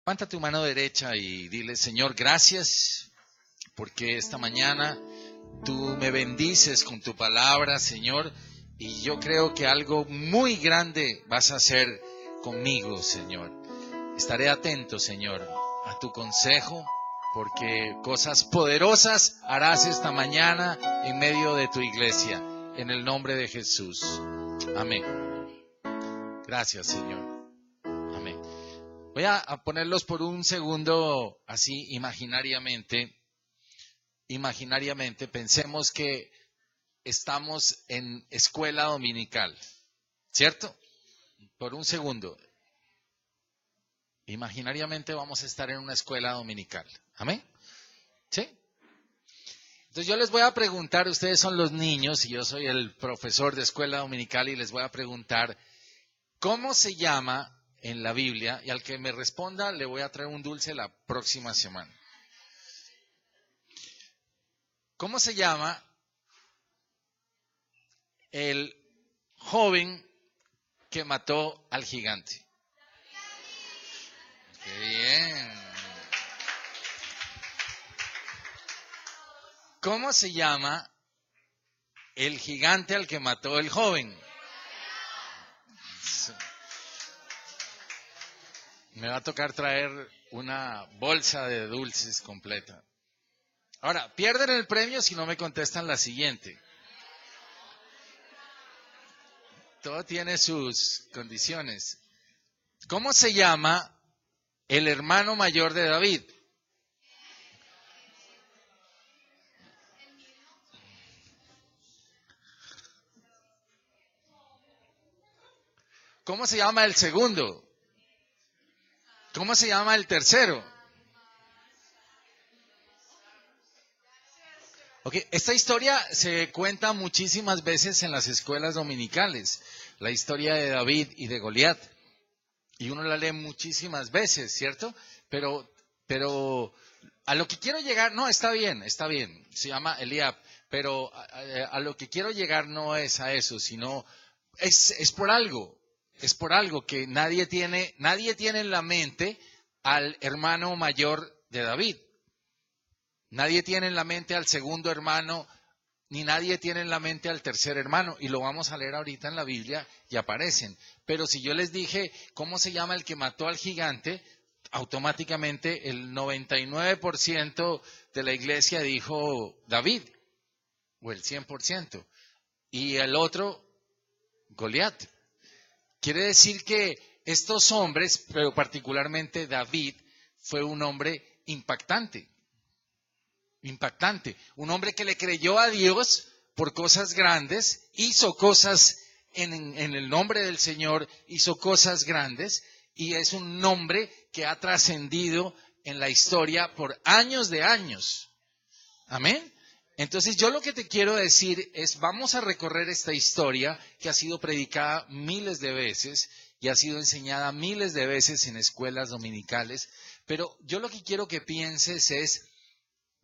Levanta tu mano derecha y dile: Señor, gracias porque esta mañana tú me bendices con tu palabra, Señor, y yo creo que algo muy grande vas a hacer conmigo, Señor. Estaré atento, Señor, a tu consejo, porque cosas poderosas harás esta mañana en medio de tu iglesia, en el nombre de Jesús. Amén. Gracias, Señor. Amén. Voy a ponerlos por un segundo así imaginariamente. Pensemos que estamos en escuela dominical, ¿cierto? Por un segundo. Imaginariamente vamos a estar en una escuela dominical. ¿Amén? ¿Sí? Entonces yo les voy a preguntar, ustedes son los niños y yo soy el profesor de escuela dominical y les voy a preguntar, ¿cómo se llama en la Biblia? Y al que me responda le voy a traer un dulce la próxima semana. ¿Cómo se llama el joven que mató al gigante? ¡Qué bien! ¿Cómo se llama el gigante al que mató el joven? Me va a tocar traer una bolsa de dulces completa. Ahora, pierden el premio si no me contestan la siguiente. Todo tiene sus condiciones. ¿Cómo se llama el hermano mayor de David? ¿Cómo se llama el segundo? ¿Cómo se llama el tercero? Okay. Esta historia se cuenta muchísimas veces en las escuelas dominicales, la historia de David y de Goliat. Y uno la lee muchísimas veces, ¿cierto? Pero a lo que quiero llegar, no, está bien, se llama Eliab, pero a lo que quiero llegar no es a eso, sino es por algo que nadie tiene en la mente al hermano mayor de David. Nadie tiene en la mente al segundo hermano, ni nadie tiene en la mente al tercer hermano. Y lo vamos a leer ahorita en la Biblia y aparecen. Pero si yo les dije cómo se llama el que mató al gigante, automáticamente el 99% de la iglesia dijo David, o el 100%. Y el otro, Goliat. Quiere decir que estos hombres, pero particularmente David, fue un hombre impactante. Un hombre que le creyó a Dios por cosas grandes, hizo cosas en el nombre del Señor, hizo cosas grandes, y es un nombre que ha trascendido en la historia por años de años. Amén. Entonces yo lo que te quiero decir es, vamos a recorrer esta historia que ha sido predicada miles de veces y ha sido enseñada miles de veces en escuelas dominicales, pero yo lo que quiero que pienses es,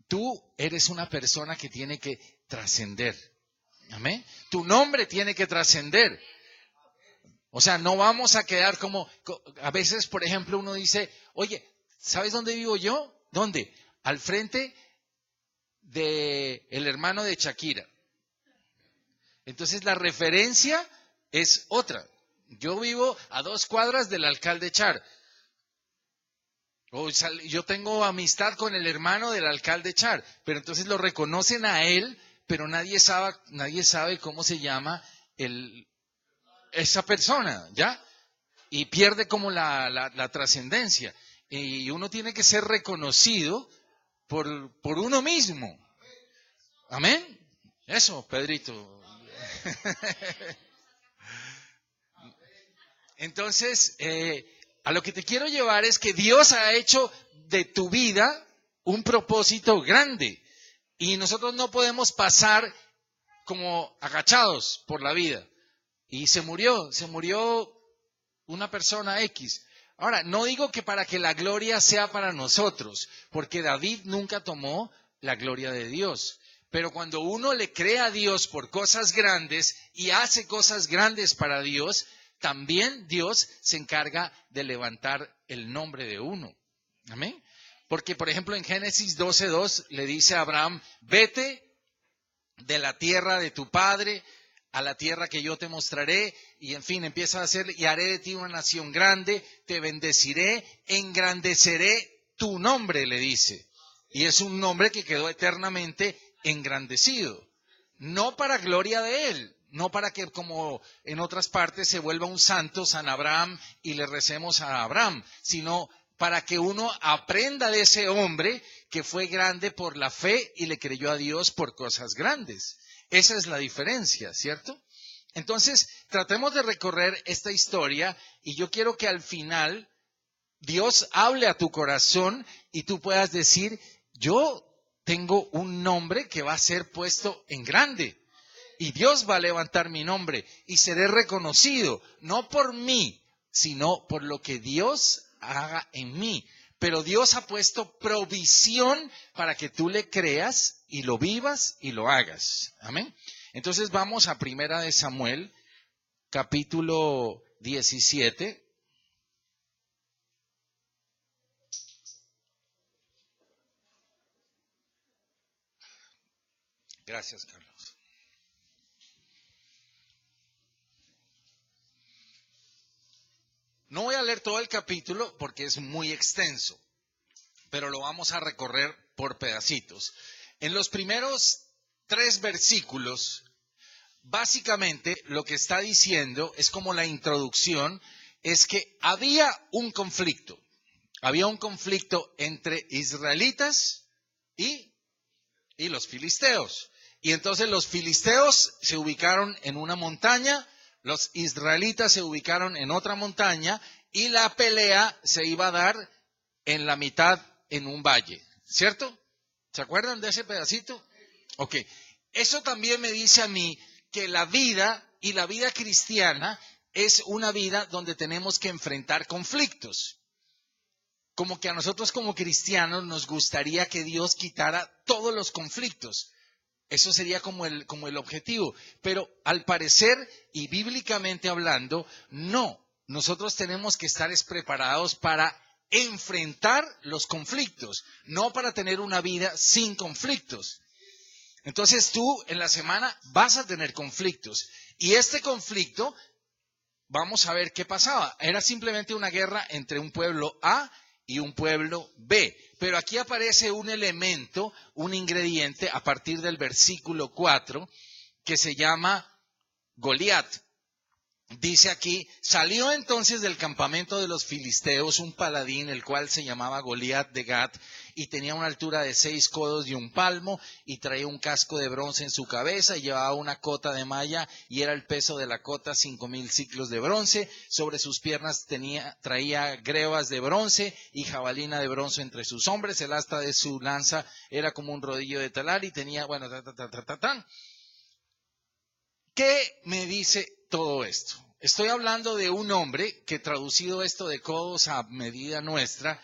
tú eres una persona que tiene que trascender. Amén. Tu nombre tiene que trascender. O sea, no vamos a quedar como, a veces, por ejemplo, uno dice, oye, ¿sabes dónde vivo yo? ¿Dónde? Al frente del hermano de Shakira. Entonces la referencia es otra. Yo vivo a 2 cuadras del alcalde Char. O yo tengo amistad con el hermano del alcalde Char, pero entonces lo reconocen a él, pero nadie sabe cómo se llama esa persona, ¿ya? Y pierde como la trascendencia. Y uno tiene que ser reconocido por uno mismo. ¿Amén? Eso, Pedrito. Entonces, a lo que te quiero llevar es que Dios ha hecho de tu vida un propósito grande. Y nosotros no podemos pasar como agachados por la vida. Y se murió una persona X. Ahora, no digo que para que la gloria sea para nosotros, porque David nunca tomó la gloria de Dios. Pero cuando uno le cree a Dios por cosas grandes y hace cosas grandes para Dios, también Dios se encarga de levantar el nombre de uno. Amén. Porque, por ejemplo, en Génesis 12:2 le dice a Abraham, vete de la tierra de tu padre a la tierra que yo te mostraré, y en fin, empieza a hacer, y haré de ti una nación grande, te bendeciré, engrandeceré tu nombre, le dice. Y es un nombre que quedó eternamente engrandecido. No para gloria de él, no para que como en otras partes se vuelva un santo, San Abraham, y le recemos a Abraham, sino para que uno aprenda de ese hombre que fue grande por la fe y le creyó a Dios por cosas grandes. Esa es la diferencia, ¿cierto? Entonces, tratemos de recorrer esta historia y yo quiero que al final Dios hable a tu corazón y tú puedas decir, yo tengo un nombre que va a ser puesto en grande y Dios va a levantar mi nombre y seré reconocido, no por mí, sino por lo que Dios haga en mí. Pero Dios ha puesto provisión para que tú le creas y lo vivas y lo hagas. Amén. Entonces vamos a Primera de Samuel, capítulo 17. Gracias, Carlos. No voy a leer todo el capítulo porque es muy extenso, pero lo vamos a recorrer por pedacitos. En los primeros 3 versículos, básicamente lo que está diciendo es como la introducción, es que había un conflicto. Había un conflicto entre israelitas y los filisteos. Y entonces los filisteos se ubicaron en una montaña, los israelitas se ubicaron en otra montaña y la pelea se iba a dar en la mitad en un valle, ¿cierto? ¿Se acuerdan de ese pedacito? Ok, eso también me dice a mí que la vida y la vida cristiana es una vida donde tenemos que enfrentar conflictos. Como que a nosotros como cristianos nos gustaría que Dios quitara todos los conflictos. Eso sería como el objetivo. Pero al parecer, y bíblicamente hablando, no. Nosotros tenemos que estar preparados para enfrentar los conflictos, no para tener una vida sin conflictos. Entonces tú en la semana vas a tener conflictos. Y este conflicto, vamos a ver qué pasaba. Era simplemente una guerra entre un pueblo A y un pueblo B. Pero aquí aparece un elemento, un ingrediente a partir del versículo 4 que se llama Goliat. Dice aquí, salió entonces del campamento de los filisteos un paladín, el cual se llamaba Goliat de Gat, y tenía una altura de 6 codos y un palmo, y traía un casco de bronce en su cabeza, y llevaba una cota de malla, y era el peso de la cota 5,000 siclos de bronce. Sobre sus piernas traía grebas de bronce y jabalina de bronce entre sus hombres. El asta de su lanza era como un rodillo de talar, y tenía, bueno, ¿Qué me dice todo esto? Estoy hablando de un hombre que, traducido esto de codos a medida nuestra,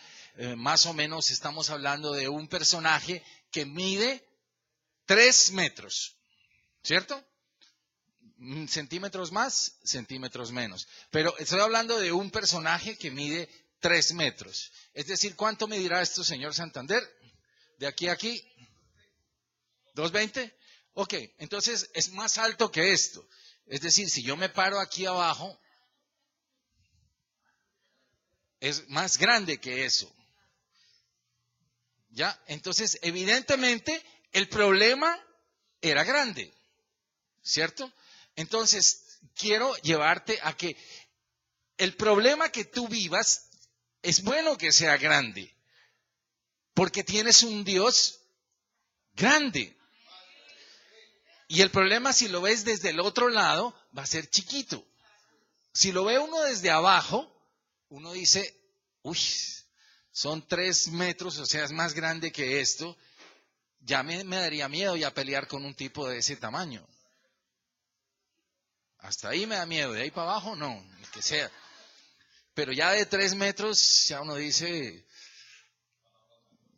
más o menos estamos hablando de un personaje que mide 3 metros, ¿cierto? Centímetros más, centímetros menos. Pero estoy hablando de un personaje que mide 3 metros. Es decir, ¿cuánto medirá esto, señor Santander? De aquí a aquí, 2,20. Ok, entonces es más alto que esto. Es decir, si yo me paro aquí abajo, es más grande que eso. ¿Ya? Entonces, evidentemente, el problema era grande. ¿Cierto? Entonces, quiero llevarte a que el problema que tú vivas es bueno que sea grande. Porque tienes un Dios grande. Y el problema, si lo ves desde el otro lado, va a ser chiquito. Si lo ve uno desde abajo, uno dice, uy, son 3 metros, o sea, es más grande que esto. Ya me daría miedo ya pelear con un tipo de ese tamaño. Hasta ahí me da miedo, de ahí para abajo no, el que sea. Pero ya de 3 metros, ya uno dice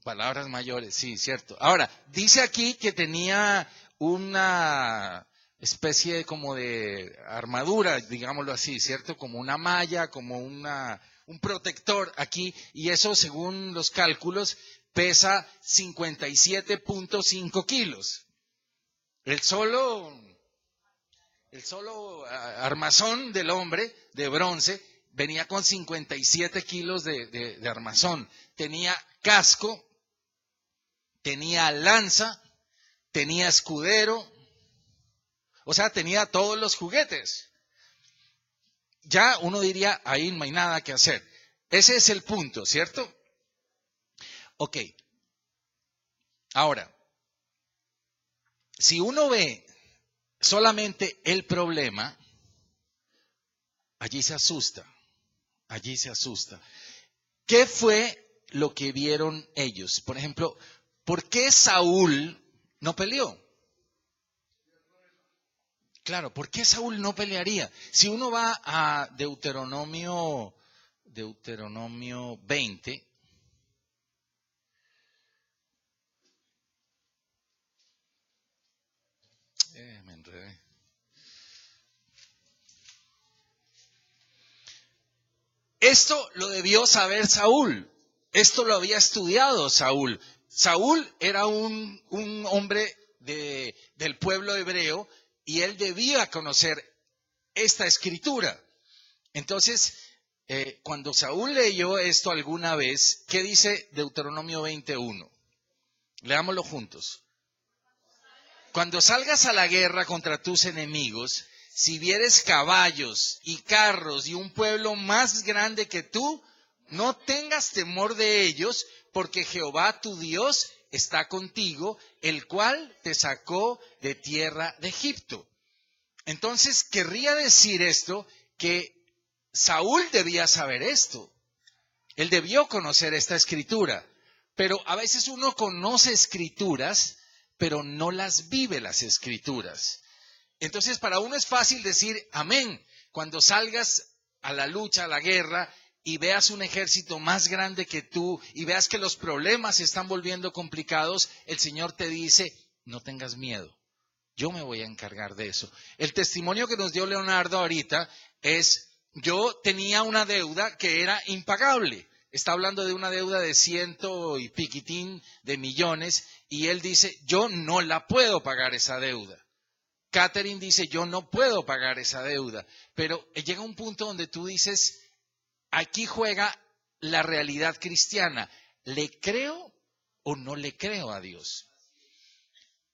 palabras mayores, sí, cierto. Ahora, dice aquí que tenía una especie como de armadura, digámoslo así, ¿cierto? Como una malla, como un protector aquí, y eso según los cálculos pesa 57.5 kilos. El solo armazón del hombre de bronce venía con 57 kilos de armazón. Tenía casco, tenía lanza, tenía escudero, o sea, tenía todos los juguetes. Ya uno diría, ahí no hay nada que hacer. Ese es el punto, ¿cierto? Ok. Ahora, si uno ve solamente el problema, allí se asusta. Allí se asusta. ¿Qué fue lo que vieron ellos? Por ejemplo, ¿por qué Saúl no peleó? Claro, ¿por qué Saúl no pelearía? Si uno va a Deuteronomio 20, me enredé. Esto lo debió saber Saúl. Esto lo había estudiado Saúl. Saúl era un hombre del pueblo hebreo y él debía conocer esta escritura. Entonces, cuando Saúl leyó esto alguna vez, ¿qué dice Deuteronomio 21? Leámoslo juntos. Cuando salgas a la guerra contra tus enemigos, si vieres caballos y carros y un pueblo más grande que tú, no tengas temor de ellos, porque Jehová tu Dios está contigo, el cual te sacó de tierra de Egipto. Entonces, querría decir esto, que Saúl debía saber esto. Él debió conocer esta escritura. Pero a veces uno conoce escrituras, pero no las vive las escrituras. Entonces, para uno es fácil decir amén cuando salgas a la lucha, a la guerra, y veas un ejército más grande que tú, y veas que los problemas se están volviendo complicados, el Señor te dice, no tengas miedo, yo me voy a encargar de eso. El testimonio que nos dio Leonardo ahorita es, yo tenía una deuda que era impagable. Está hablando de una deuda de 100 y piquitín de millones, y él dice, yo no la puedo pagar esa deuda. Catherine dice, yo no puedo pagar esa deuda. Pero llega un punto donde tú dices, aquí juega la realidad cristiana. ¿Le creo o no le creo a Dios?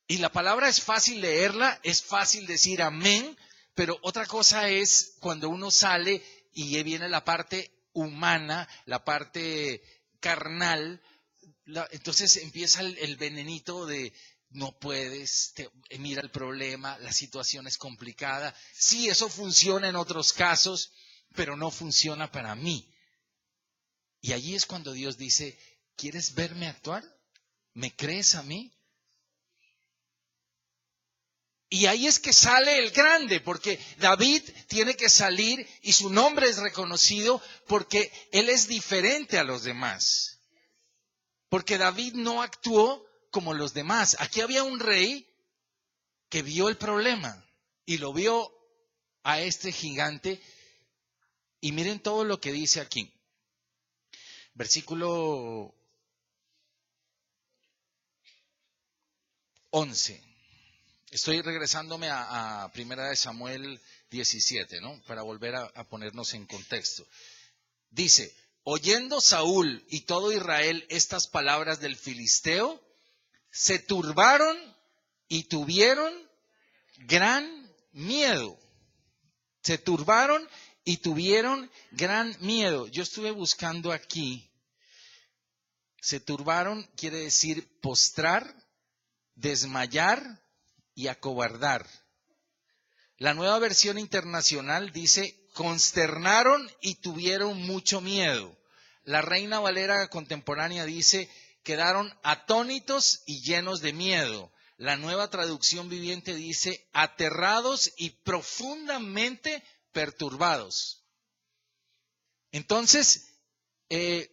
Y la palabra es fácil leerla, es fácil decir amén, pero otra cosa es cuando uno sale y viene la parte humana, la parte carnal, entonces empieza el venenito de no puedes, mira el problema, la situación es complicada. Sí, eso funciona en otros casos, pero no funciona para mí. Y allí es cuando Dios dice, ¿quieres verme actuar? ¿Me crees a mí? Y ahí es que sale el grande, porque David tiene que salir y su nombre es reconocido porque él es diferente a los demás. Porque David no actuó como los demás. Aquí había un rey que vio el problema y lo vio a este gigante. Y miren todo lo que dice aquí. Versículo 11. Estoy regresándome a Primera de Samuel 17, ¿no? Para volver a ponernos en contexto. Dice, oyendo Saúl y todo Israel estas palabras del filisteo, se turbaron y tuvieron gran miedo. Se turbaron y tuvieron gran miedo. Yo estuve buscando aquí. Se turbaron quiere decir postrar, desmayar y acobardar. La Nueva Versión Internacional dice, consternaron y tuvieron mucho miedo. La Reina Valera contemporánea dice, quedaron atónitos y llenos de miedo. La Nueva Traducción Viviente dice, aterrados y profundamente perturbados. Entonces, es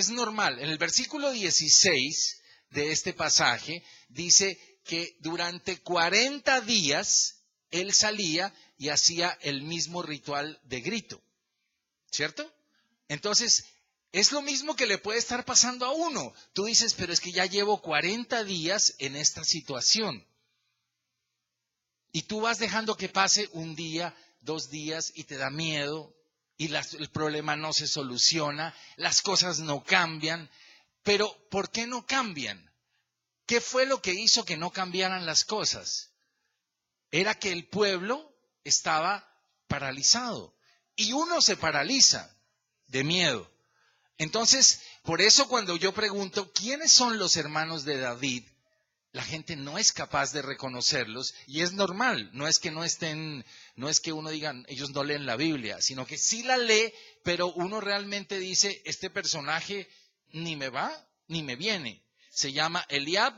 normal. En el versículo 16 de este pasaje dice que durante 40 días él salía y hacía el mismo ritual de grito, ¿cierto? Entonces, es lo mismo que le puede estar pasando a uno. Tú dices, pero es que ya llevo 40 días en esta situación. Y tú vas dejando que pase un día, 2 días y te da miedo y el problema no se soluciona, las cosas no cambian. Pero, ¿por qué no cambian? ¿Qué fue lo que hizo que no cambiaran las cosas? Era que el pueblo estaba paralizado. Y uno se paraliza de miedo. Entonces, por eso cuando yo pregunto, ¿quiénes son los hermanos de David? La gente no es capaz de reconocerlos y es normal, no es que no estén, no es que uno diga, ellos no leen la Biblia, sino que sí la lee, pero uno realmente dice, este personaje ni me va ni me viene. Se llama Eliab,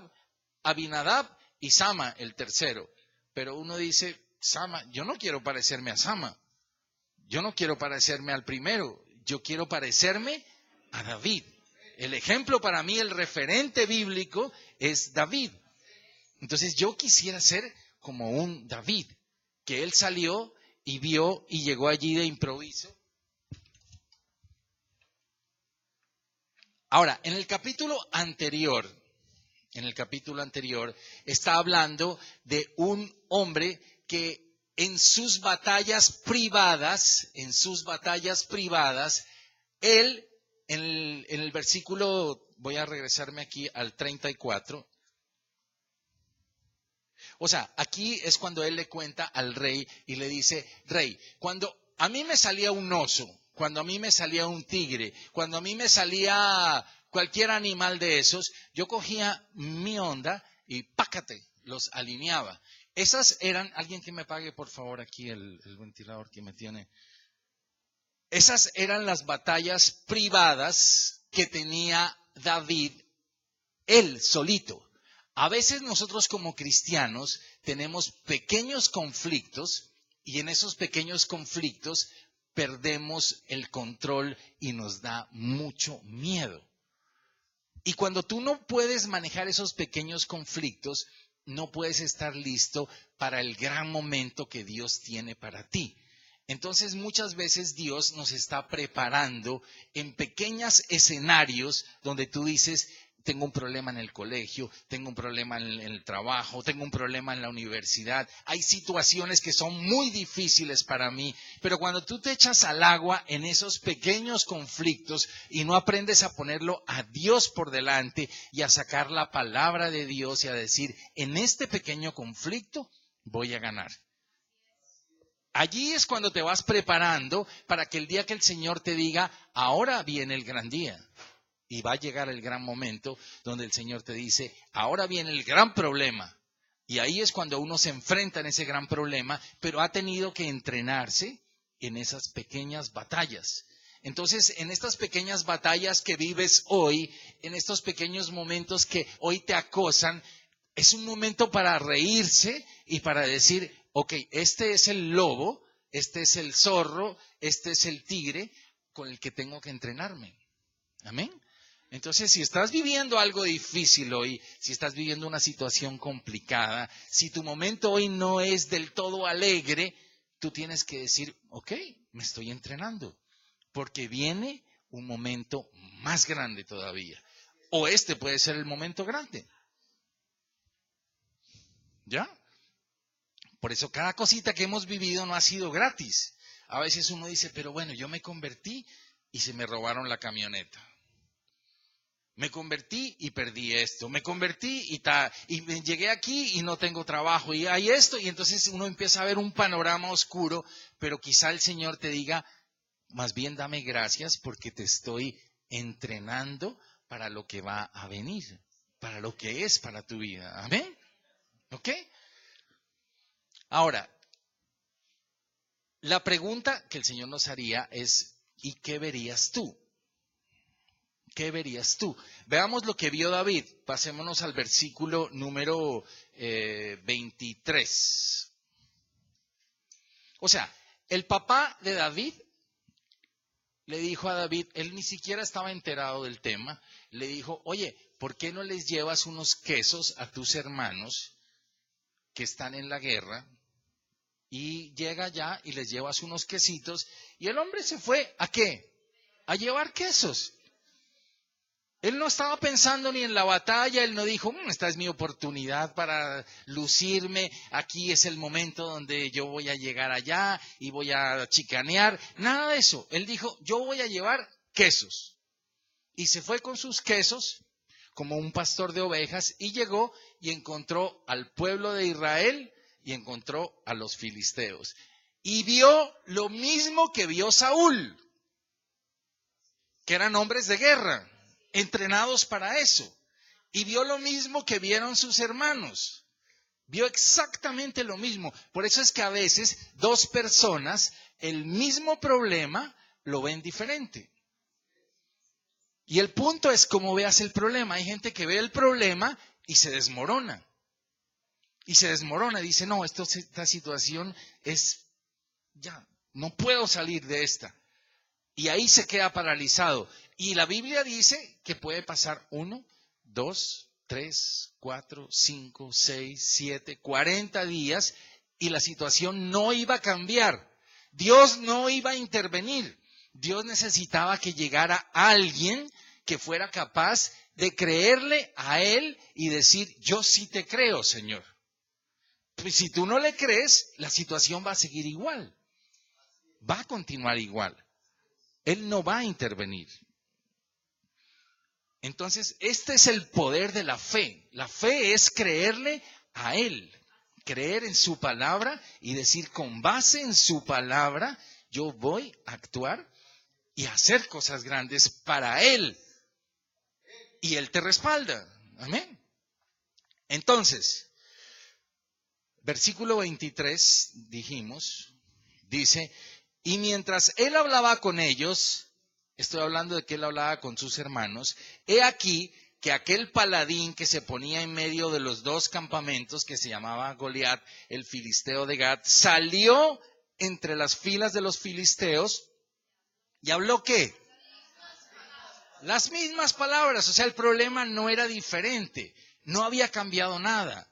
Abinadab y Sama, el tercero. Pero uno dice, Sama, yo no quiero parecerme a Sama, yo no quiero parecerme al primero, yo quiero parecerme a David. El ejemplo para mí, el referente bíblico es David. Entonces yo quisiera ser como un David, que él salió y vio y llegó allí de improviso. Ahora, en el capítulo anterior, está hablando de un hombre que en sus batallas privadas, él, en el versículo, voy a regresarme aquí al 34. O sea, aquí es cuando él le cuenta al rey y le dice, rey, cuando a mí me salía un oso, cuando a mí me salía un tigre, cuando a mí me salía cualquier animal de esos, yo cogía mi onda y pácate, los alineaba. Esas eran, alguien que me pague por favor aquí el ventilador que me tiene. Esas eran las batallas privadas que tenía David él solito. A veces nosotros como cristianos tenemos pequeños conflictos y en esos pequeños conflictos perdemos el control y nos da mucho miedo. Y cuando tú no puedes manejar esos pequeños conflictos, no puedes estar listo para el gran momento que Dios tiene para ti. Entonces muchas veces Dios nos está preparando en pequeños escenarios donde tú dices, tengo un problema en el colegio, tengo un problema en el trabajo, tengo un problema en la universidad. Hay situaciones que son muy difíciles para mí, pero cuando tú te echas al agua en esos pequeños conflictos y no aprendes a ponerlo a Dios por delante y a sacar la palabra de Dios y a decir, en este pequeño conflicto voy a ganar. Allí es cuando te vas preparando para que el día que el Señor te diga, ahora viene el gran día. Y va a llegar el gran momento donde el Señor te dice, ahora viene el gran problema. Y ahí es cuando uno se enfrenta en ese gran problema, pero ha tenido que entrenarse en esas pequeñas batallas. Entonces, en estas pequeñas batallas que vives hoy, en estos pequeños momentos que hoy te acosan, es un momento para reírse y para decir, ok, este es el lobo, este es el zorro, este es el tigre con el que tengo que entrenarme. Amén. Entonces, si estás viviendo algo difícil hoy, si estás viviendo una situación complicada, si tu momento hoy no es del todo alegre, tú tienes que decir, ok, me estoy entrenando, porque viene un momento más grande todavía. O este puede ser el momento grande. ¿Ya? Por eso cada cosita que hemos vivido no ha sido gratis. A veces uno dice, pero bueno, yo me convertí y se me robaron la camioneta. Me convertí y perdí esto. Me convertí y llegué aquí y no tengo trabajo. Y hay esto. Y entonces uno empieza a ver un panorama oscuro. Pero quizá el Señor te diga, más bien dame gracias porque te estoy entrenando para lo que va a venir. Para lo que es para tu vida. Amén. ¿Ok? Ahora, la pregunta que el Señor nos haría es, ¿y qué verías tú? ¿Qué verías tú? Veamos lo que vio David. Pasémonos al versículo número 23. O sea, el papá de David le dijo a David, él ni siquiera estaba enterado del tema, le dijo, oye, ¿por qué no les llevas unos quesos a tus hermanos que están en la guerra Y llega allá y les lleva unos quesitos. Y el hombre se fue, ¿a qué? A llevar quesos. Él no estaba pensando ni en la batalla, él no dijo, esta es mi oportunidad para lucirme, aquí es el momento donde yo voy a llegar allá y voy a chicanear. Nada de eso. Él dijo, yo voy a llevar quesos. Y se fue con sus quesos, como un pastor de ovejas, y llegó y encontró al pueblo de Israel y encontró a los filisteos. Y vio lo mismo que vio Saúl, que eran hombres de guerra, entrenados para eso. Y vio lo mismo que vieron sus hermanos. Vio exactamente lo mismo. Por eso es que a veces dos personas, el mismo problema, lo ven diferente. Y el punto es cómo veas el problema. Hay gente que ve el problema y se desmorona. Y se desmorona y dice, no, esta situación es, ya, no puedo salir de esta. Y ahí se queda paralizado. Y la Biblia dice que puede pasar 1, 2, 3, 4, 5, 6, 7, 40 días y la situación no iba a cambiar. Dios no iba a intervenir. Dios necesitaba que llegara alguien que fuera capaz de creerle a Él y decir, yo sí te creo, Señor. Pues si tú no le crees, la situación va a seguir igual. Va a continuar igual. Él no va a intervenir. Entonces, este es el poder de la fe. La fe es creerle a Él, creer en su palabra y decir, con base en su palabra, yo voy a actuar y a hacer cosas grandes para Él. Y Él te respalda. Amén. Entonces, versículo 23, dijimos, dice, y mientras Él hablaba con ellos, estoy hablando de que Él hablaba con sus hermanos, he aquí que aquel paladín que se ponía en medio de los dos campamentos, que se llamaba Goliat, el filisteo de Gat, salió entre las filas de los filisteos y habló ¿qué? Las mismas palabras, o sea, el problema no era diferente, no había cambiado nada.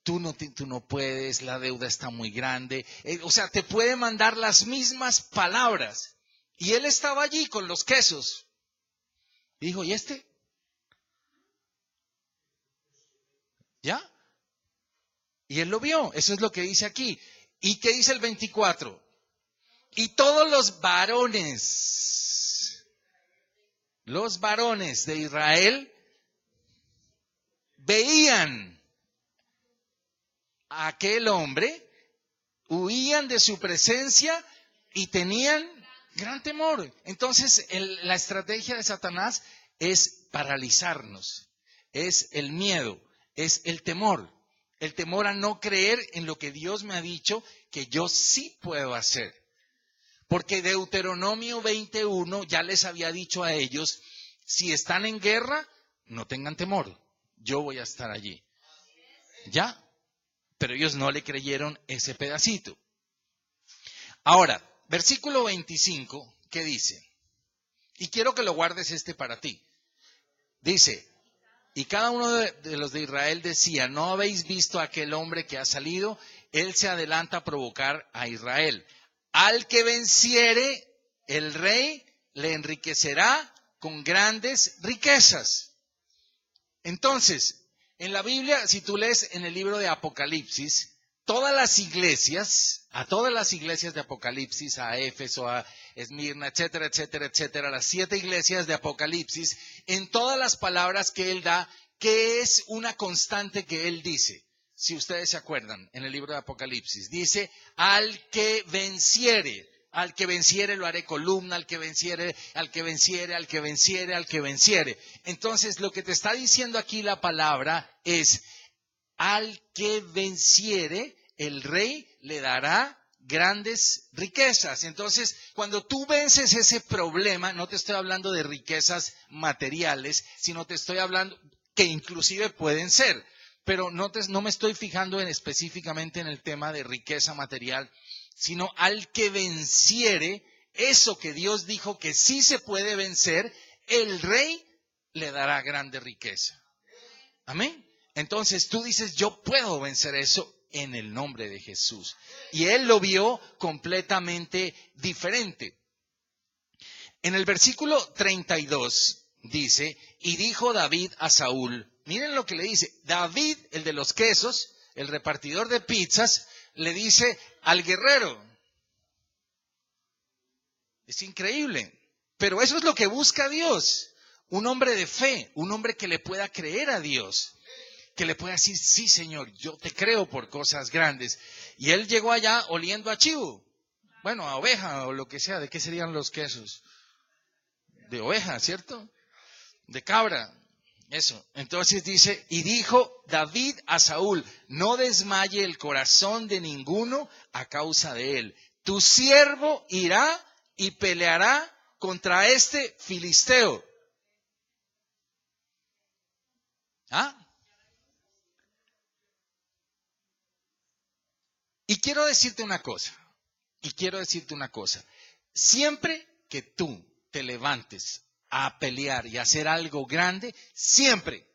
Tú no puedes, la deuda está muy grande, o sea, te puede mandar las mismas palabras. Y él estaba allí con los quesos. Y dijo, ¿y este? ¿Ya? Y él lo vio, eso es lo que dice aquí. ¿Y qué dice el 24? Y todos los varones de Israel veían a aquel hombre, huían de su presencia y tenían gran temor. Entonces, la estrategia de Satanás es paralizarnos, es el miedo, es el temor a no creer en lo que Dios me ha dicho que yo sí puedo hacer. Porque Deuteronomio 21 ya les había dicho a ellos, si están en guerra, no tengan temor, yo voy a estar allí. ¿Ya? Pero ellos no le creyeron ese pedacito. Ahora, versículo 25, ¿qué dice? Y quiero que lo guardes para ti. Dice, y cada uno de los de Israel decía, ¿no habéis visto a aquel hombre que ha salido? Él se adelanta a provocar a Israel. Al que venciere, el rey le enriquecerá con grandes riquezas. Entonces, en la Biblia, si tú lees en el libro de Apocalipsis, a todas las iglesias de Apocalipsis, a Éfeso, a Esmirna, etcétera, etcétera, etcétera, las 7 iglesias de Apocalipsis, en todas las palabras que él da, ¿qué es una constante que él dice? Si ustedes se acuerdan, en el libro de Apocalipsis, dice, al que venciere lo haré columna, al que venciere. Entonces, lo que te está diciendo aquí la palabra es, al que venciere, el rey le dará grandes riquezas. Entonces, cuando tú vences ese problema, no te estoy hablando de riquezas materiales, sino te estoy hablando que inclusive pueden ser, pero no me estoy fijando específicamente en el tema de riqueza material, sino al que venciere, eso que Dios dijo que sí se puede vencer, el rey le dará grande riqueza. Amén. Entonces tú dices, yo puedo vencer eso en el nombre de Jesús. Y él lo vio completamente diferente. En el versículo 32 dice, y dijo David a Saúl, miren lo que le dice, David, el de los quesos, el repartidor de pizzas, le dice al guerrero. Es increíble, pero eso es lo que busca Dios. Un hombre de fe, un hombre que le pueda creer a Dios, que le pueda decir, sí Señor, yo te creo por cosas grandes. Y él llegó allá oliendo a chivo, bueno, a oveja o lo que sea. ¿De qué serían los quesos? De oveja, ¿cierto? De cabra, eso. Entonces dice, y dijo David a Saúl, no desmaye el corazón de ninguno a causa de él. Tu siervo irá y peleará contra este filisteo. ¿Ah? Y quiero decirte una cosa, siempre que tú te levantes a pelear y a hacer algo grande, siempre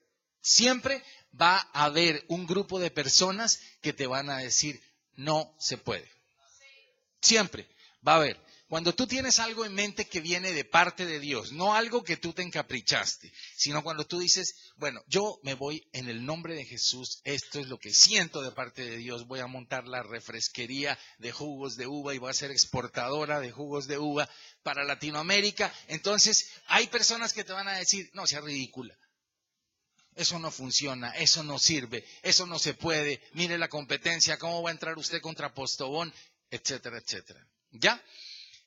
va a haber un grupo de personas que te van a decir, no se puede. Siempre va a haber. Cuando tú tienes algo en mente que viene de parte de Dios, no algo que tú te encaprichaste, sino cuando tú dices, bueno, yo me voy en el nombre de Jesús, esto es lo que siento de parte de Dios, voy a montar la refresquería de jugos de uva y voy a ser exportadora de jugos de uva para Latinoamérica. Entonces, hay personas que te van a decir, no, sea ridícula. Eso no funciona, eso no sirve, eso no se puede. Mire la competencia, ¿cómo va a entrar usted contra Postobón? Etcétera, etcétera. ¿Ya?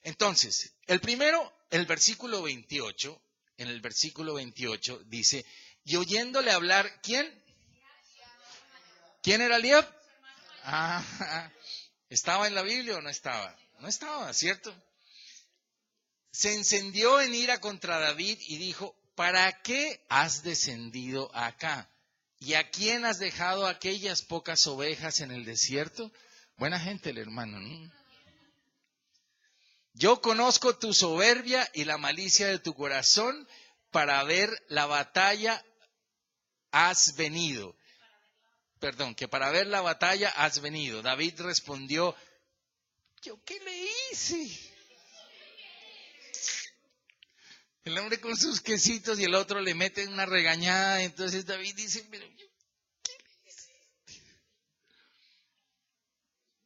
Entonces, el primero, el versículo 28, en el versículo 28 dice, y oyéndole hablar, ¿quién? ¿Quién era Eliab? ¿Estaba en la Biblia o no estaba? No estaba, ¿cierto? Se encendió en ira contra David y dijo, ¿para qué has descendido acá? ¿Y a quién has dejado aquellas pocas ovejas en el desierto? Buena gente el hermano, ¿no? Yo conozco tu soberbia y la malicia de tu corazón, para ver la batalla has venido. Perdón, que para ver la batalla has venido. David respondió, ¿yo qué le hice? El hombre con sus quesitos y el otro le mete una regañada. Entonces David dice, pero ¿yo qué le hice?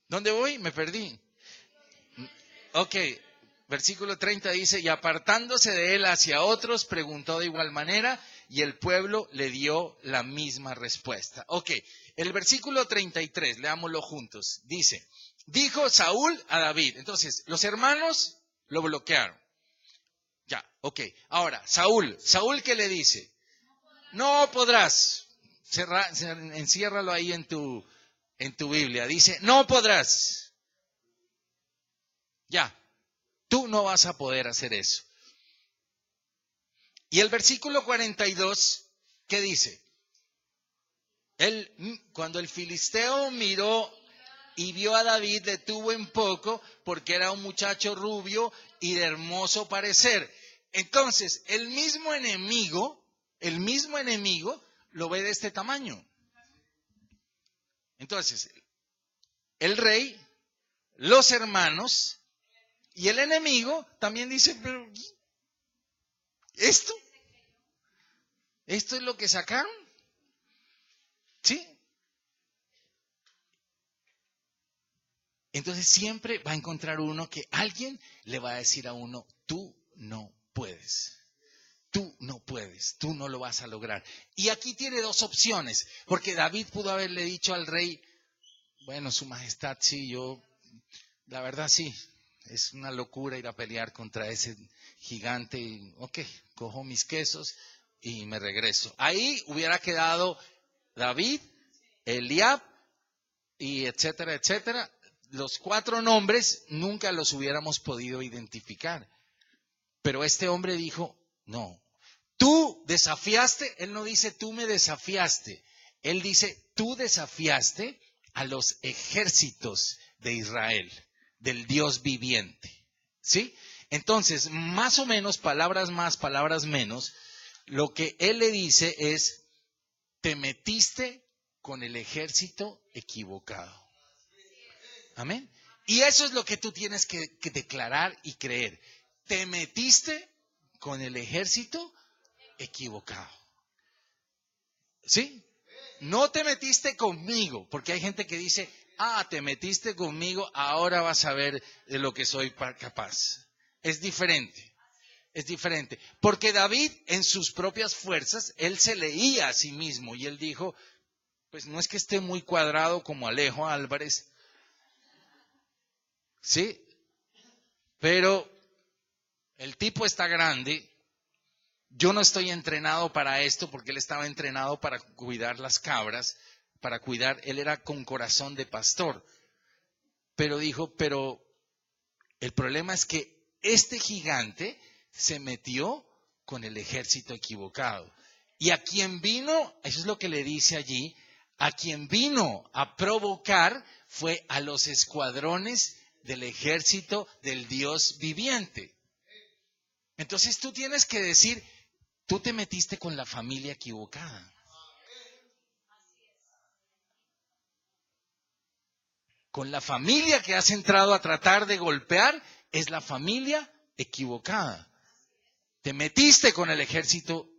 ¿Dónde voy? Me perdí. Ok, versículo 30 dice, y apartándose de él hacia otros, preguntó de igual manera, y el pueblo le dio la misma respuesta. Ok, el versículo 33, leámoslo juntos, dice, dijo Saúl a David. Entonces, los hermanos lo bloquearon. Ya, ok. Ahora, Saúl, ¿qué le dice? No podrás. Enciérralo ahí en tu Biblia. Dice, no podrás. Ya, tú no vas a poder hacer eso. Y el versículo 42, ¿qué dice? Cuando el filisteo miró y vio a David, detuvo en poco, porque era un muchacho rubio y de hermoso parecer. Entonces, el mismo enemigo lo ve de este tamaño. Entonces, el rey, los hermanos y el enemigo también dice, pero ¿esto es lo que sacaron? ¿Sí? Entonces siempre va a encontrar uno que alguien le va a decir a uno, tú no puedes. Tú no puedes, tú no lo vas a lograr. Y aquí tiene dos opciones, porque David pudo haberle dicho al rey, bueno, su majestad, sí, la verdad sí, es una locura ir a pelear contra ese gigante. Ok, cojo mis quesos y me regreso. Ahí hubiera quedado David, Eliab y etcétera, etcétera. Los 4 nombres nunca los hubiéramos podido identificar. Pero este hombre dijo, no, tú desafiaste, él no dice tú me desafiaste, él dice tú desafiaste a los ejércitos de Israel, del Dios viviente. ¿Sí? Entonces, más o menos, palabras más, palabras menos, lo que él le dice es, te metiste con el ejército equivocado. Amén. Y eso es lo que tú tienes que declarar y creer. Te metiste con el ejército equivocado. ¿Sí? No te metiste conmigo, porque hay gente que dice, te metiste conmigo, ahora vas a ver de lo que soy capaz. Es diferente. Es diferente. Porque David, en sus propias fuerzas, él se leía a sí mismo y él dijo, pues no es que esté muy cuadrado como Alejo Álvarez, ¿sí? Pero el tipo está grande. Yo no estoy entrenado para esto porque él estaba entrenado para cuidar las cabras, él era con corazón de pastor. Pero dijo, pero el problema es que este gigante se metió con el ejército equivocado. Y a quien vino, eso es lo que le dice allí, a quien vino a provocar fue a los escuadrones del ejército del Dios viviente. Entonces tú tienes que decir, tú te metiste con la familia equivocada. Con la familia que has entrado a tratar de golpear, es la familia equivocada. Te metiste con el ejército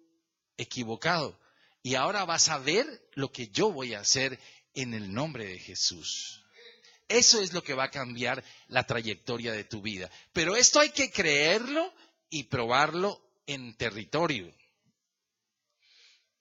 equivocado. Y ahora vas a ver lo que yo voy a hacer en el nombre de Jesús. Eso es lo que va a cambiar la trayectoria de tu vida. Pero esto hay que creerlo y probarlo en territorio,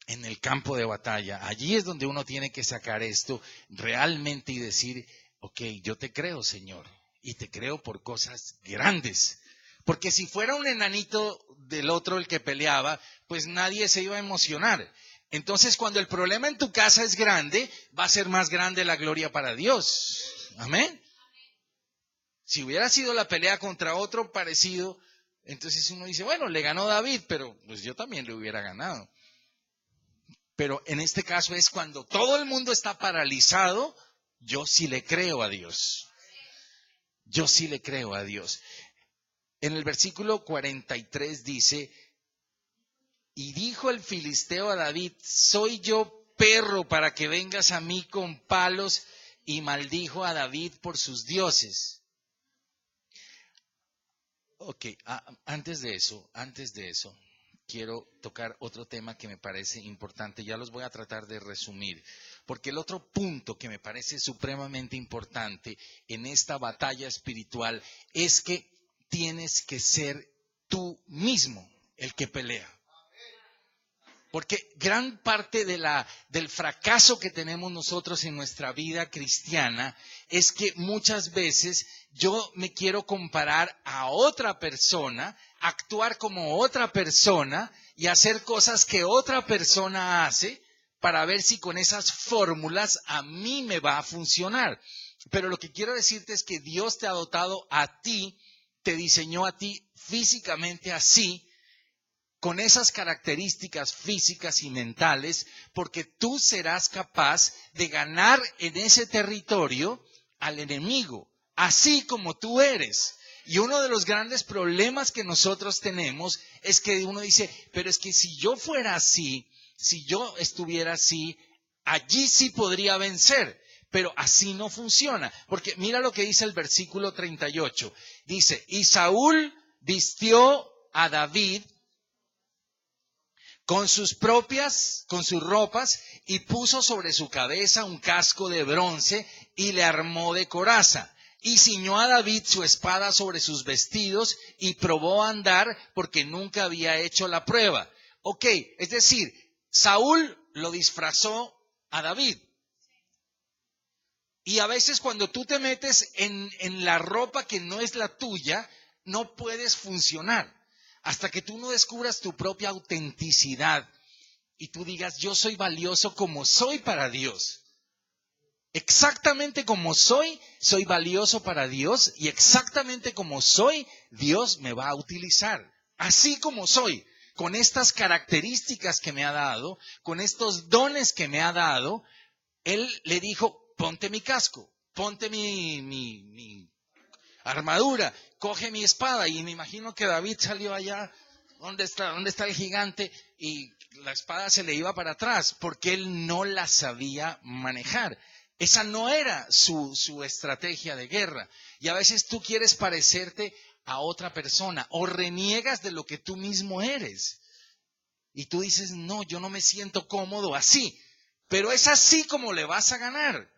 en el campo de batalla. Allí es donde uno tiene que sacar esto realmente y decir, ok, yo te creo, Señor, y te creo por cosas grandes. Porque si fuera un enanito del otro el que peleaba, pues nadie se iba a emocionar. Entonces, cuando el problema en tu casa es grande, va a ser más grande la gloria para Dios. Amén. Si hubiera sido la pelea contra otro parecido, entonces uno dice, bueno, le ganó David, pero pues yo también le hubiera ganado. Pero en este caso es cuando todo el mundo está paralizado, yo sí le creo a Dios. Yo sí le creo a Dios. En el versículo 43 dice, y dijo el filisteo a David, ¿soy yo perro para que vengas a mí con palos? Y maldijo a David por sus dioses. Ok, antes de eso, quiero tocar otro tema que me parece importante. Ya los voy a tratar de resumir. Porque el otro punto que me parece supremamente importante en esta batalla espiritual es que tienes que ser tú mismo el que pelea. Porque gran parte del fracaso que tenemos nosotros en nuestra vida cristiana es que muchas veces yo me quiero comparar a otra persona, actuar como otra persona y hacer cosas que otra persona hace para ver si con esas fórmulas a mí me va a funcionar. Pero lo que quiero decirte es que Dios te ha dotado a ti, te diseñó a ti físicamente así, con esas características físicas y mentales, porque tú serás capaz de ganar en ese territorio al enemigo, así como tú eres. Y uno de los grandes problemas que nosotros tenemos es que uno dice, pero es que si yo fuera así, si yo estuviera así, allí sí podría vencer. Pero así no funciona, porque mira lo que dice el versículo 38. Dice, y Saúl vistió a David con sus ropas, y puso sobre su cabeza un casco de bronce y le armó de coraza. Y ciñó a David su espada sobre sus vestidos y probó a andar porque nunca había hecho la prueba. Ok, es decir, Saúl lo disfrazó a David. Y a veces cuando tú te metes en la ropa que no es la tuya, no puedes funcionar. Hasta que tú no descubras tu propia autenticidad y tú digas, yo soy valioso como soy para Dios. Exactamente como soy valioso para Dios, y exactamente como soy, Dios me va a utilizar. Así como soy, con estas características que me ha dado, con estos dones que me ha dado, Él le dijo, ponte mi casco, ponte mi armadura, coge mi espada. Y me imagino que David salió allá ¿Dónde está el gigante? Y la espada se le iba para atrás porque él no la sabía manejar. Esa no era su estrategia de guerra. Y a veces tú quieres parecerte a otra persona o reniegas de lo que tú mismo eres. Y tú dices, no, yo no me siento cómodo así. Pero es así como le vas a ganar.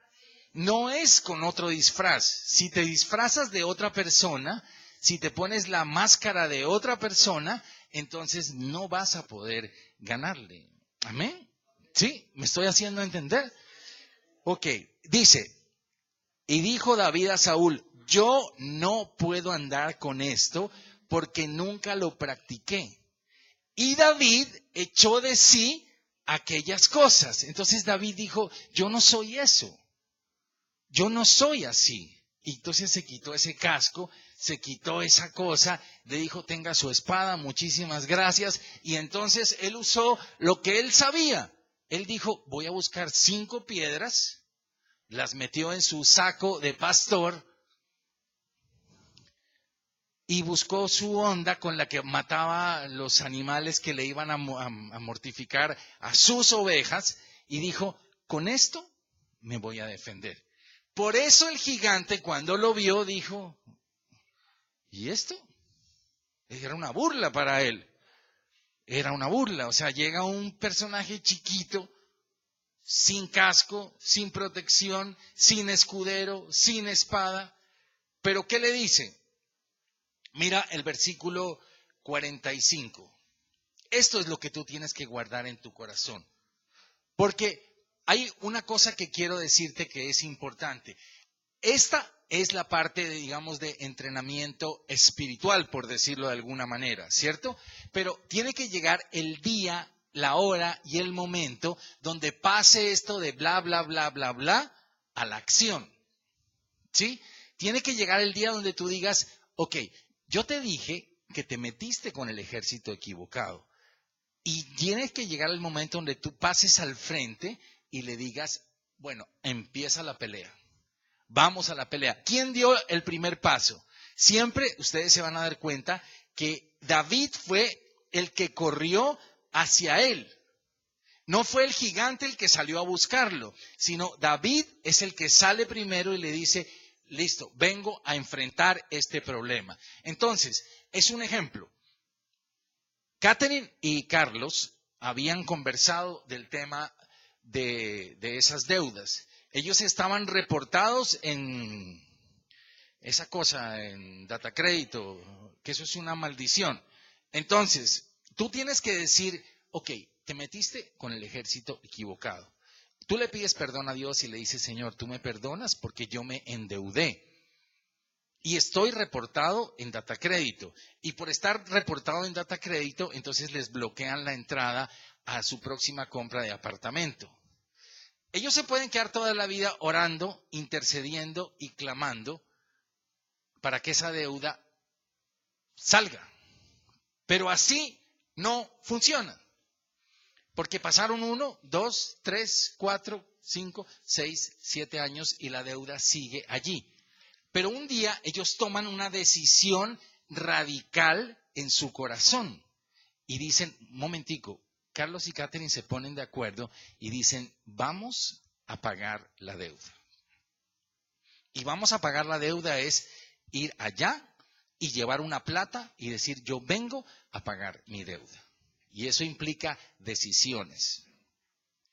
No es con otro disfraz. Si te disfrazas de otra persona, si te pones la máscara de otra persona, entonces no vas a poder ganarle. ¿Amén? ¿Sí? ¿Me estoy haciendo entender? Ok, dice, y dijo David a Saúl, yo no puedo andar con esto porque nunca lo practiqué. Y David echó de sí aquellas cosas. Entonces David dijo, yo no soy eso. Yo no soy así. Y entonces se quitó ese casco, se quitó esa cosa, le dijo, tenga su espada, muchísimas gracias. Y entonces él usó lo que él sabía. Él dijo, voy a buscar 5 piedras, las metió en su saco de pastor y buscó su honda con la que mataba los animales que le iban a mortificar a sus ovejas y dijo, con esto me voy a defender. Por eso el gigante cuando lo vio dijo, ¿y esto? Era una burla para él. Era una burla. O sea, llega un personaje chiquito, sin casco, sin protección, sin escudero, sin espada. Pero ¿qué le dice? Mira el versículo 45. Esto es lo que tú tienes que guardar en tu corazón. Porque hay una cosa que quiero decirte que es importante. Esta es la parte, digamos, de entrenamiento espiritual, por decirlo de alguna manera, ¿cierto? Pero tiene que llegar el día, la hora y el momento donde pase esto de bla, bla, bla, bla, bla a la acción, ¿sí? Tiene que llegar el día donde tú digas, ok, yo te dije que te metiste con el ejército equivocado. Y tiene que llegar el momento donde tú pases al frente y le digas, bueno, empieza la pelea. Vamos a la pelea. ¿Quién dio el primer paso? Siempre ustedes se van a dar cuenta que David fue el que corrió hacia él. No fue el gigante el que salió a buscarlo, sino David es el que sale primero y le dice, listo, vengo a enfrentar este problema. Entonces, es un ejemplo. Catherine y Carlos habían conversado del tema de esas deudas. Ellos estaban reportados en esa cosa, en data crédito, que eso es una maldición. Entonces, tú tienes que decir, ok, te metiste con el ejército equivocado. Tú le pides perdón a Dios y le dices, Señor, tú me perdonas porque yo me endeudé. Y estoy reportado en data crédito. Y por estar reportado en data crédito, entonces les bloquean la entrada a su próxima compra de apartamento. Ellos se pueden quedar toda la vida orando, intercediendo y clamando para que esa deuda salga. Pero así no funciona. Porque pasaron 1, 2, 3, 4, 5, 6, 7 años y la deuda sigue allí. Pero un día ellos toman una decisión radical en su corazón y dicen, un momentico, Carlos y Catherine se ponen de acuerdo y dicen, vamos a pagar la deuda. Y vamos a pagar la deuda es ir allá y llevar una plata y decir, yo vengo a pagar mi deuda. Y eso implica decisiones.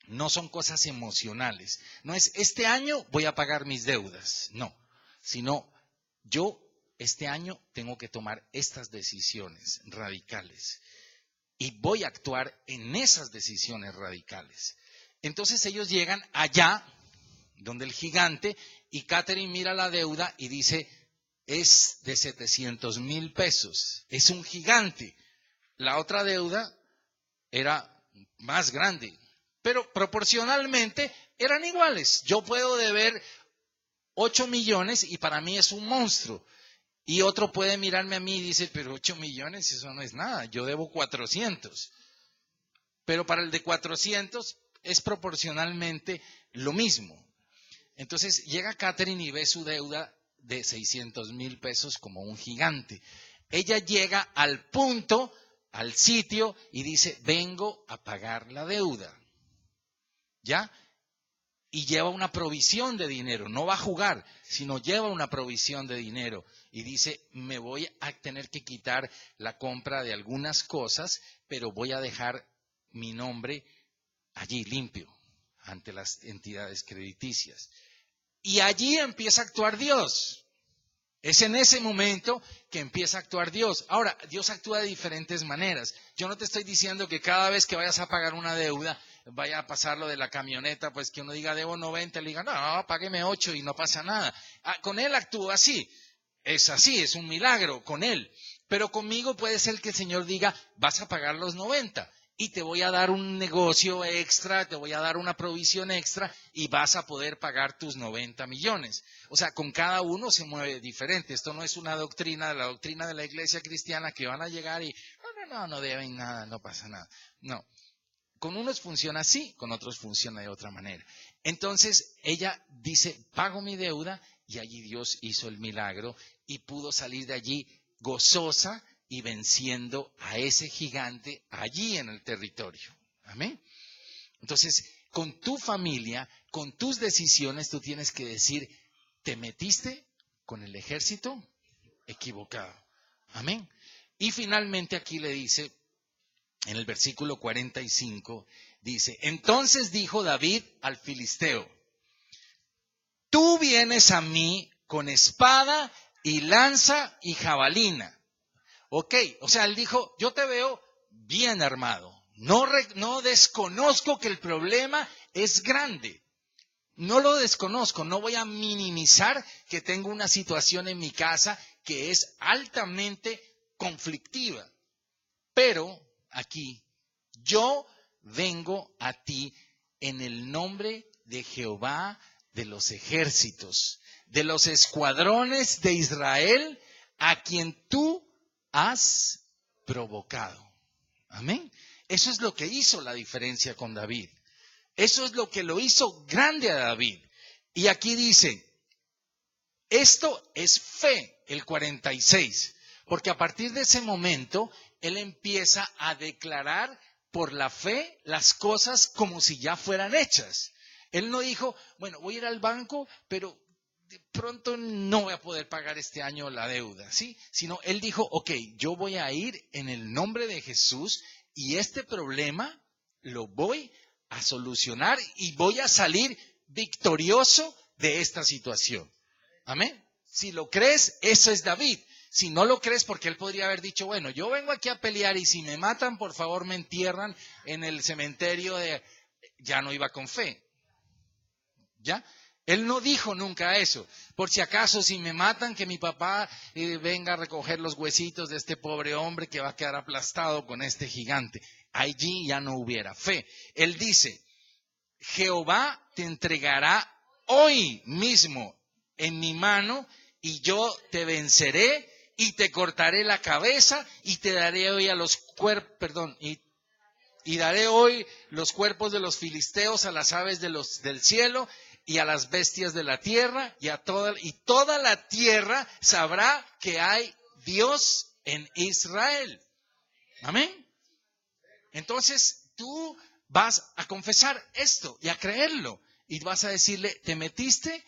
No son cosas emocionales. No es, este año voy a pagar mis deudas. No. Sino yo este año tengo que tomar estas decisiones radicales y voy a actuar en esas decisiones radicales. Entonces ellos llegan allá donde el gigante y Catherine mira la deuda y dice, es de 700,000 pesos, es un gigante. La otra deuda era más grande, pero proporcionalmente eran iguales. Yo puedo deber 8 millones y para mí es un monstruo. Y otro puede mirarme a mí y dice, pero 8 millones, eso no es nada, yo debo 400. Pero para el de 400 es proporcionalmente lo mismo. Entonces llega Catherine y ve su deuda de 600,000 pesos como un gigante. Ella llega al punto al sitio y dice, vengo a pagar la deuda. ¿Ya? Y lleva una provisión de dinero, no va a jugar, sino lleva una provisión de dinero. Y dice, me voy a tener que quitar la compra de algunas cosas, pero voy a dejar mi nombre allí limpio ante las entidades crediticias. Y allí empieza a actuar Dios. Es en ese momento que empieza a actuar Dios. Ahora, Dios actúa de diferentes maneras. Yo no te estoy diciendo que cada vez que vayas a pagar una deuda, vaya a pasar lo de la camioneta, pues que uno diga, debo 90, le diga, no, págueme 8 y no pasa nada. Con Él actúa así. Es así, es un milagro con Él. Pero conmigo puede ser que el Señor diga, vas a pagar los 90. Y te voy a dar un negocio extra, te voy a dar una provisión extra y vas a poder pagar tus 90 millones. O sea, con cada uno se mueve diferente. Esto no es una doctrina, la doctrina de la iglesia cristiana que van a llegar y no deben nada, no pasa nada. No, con unos funciona así, con otros funciona de otra manera. Entonces ella dice, pago mi deuda y allí Dios hizo el milagro y pudo salir de allí gozosa y venciendo a ese gigante allí en el territorio. Amén. Entonces, con tu familia, con tus decisiones, tú tienes que decir, te metiste con el ejército equivocado. Amén. Y finalmente aquí le dice, en el versículo 45, dice, entonces dijo David al filisteo, tú vienes a mí con espada y lanza y jabalina. Ok, o sea, él dijo, yo te veo bien armado. No desconozco que el problema es grande. No lo desconozco, no voy a minimizar que tengo una situación en mi casa que es altamente conflictiva. Pero aquí, yo vengo a ti en el nombre de Jehová de los ejércitos, de los escuadrones de Israel, a quien tú has provocado. Amén. Eso es lo que hizo la diferencia con David. Eso es lo que lo hizo grande a David. Y aquí dice, esto es fe, el 46. Porque a partir de ese momento, él empieza a declarar por la fe las cosas como si ya fueran hechas. Él no dijo, bueno, voy a ir al banco, pero de pronto no voy a poder pagar este año la deuda, ¿sí? Sino él dijo, ok, yo voy a ir en el nombre de Jesús y este problema lo voy a solucionar y voy a salir victorioso de esta situación. Amén. Si lo crees, eso es David. Si no lo crees, porque él podría haber dicho, bueno, yo vengo aquí a pelear y si me matan, por favor me entierran en el cementerio de... Ya no iba con fe. ¿Ya? Él no dijo nunca eso. Por si acaso, si me matan, que mi papá venga a recoger los huesitos de este pobre hombre que va a quedar aplastado con este gigante. Allí ya no hubiera fe. Él dice, Jehová te entregará hoy mismo en mi mano y yo te venceré y te cortaré la cabeza y te daré hoy a los cuerpos, y daré hoy los cuerpos de los filisteos a las aves del cielo y a las bestias de la tierra y toda la tierra sabrá que hay Dios en Israel. Amén. Entonces tú vas a confesar esto y a creerlo y vas a decirle, te metiste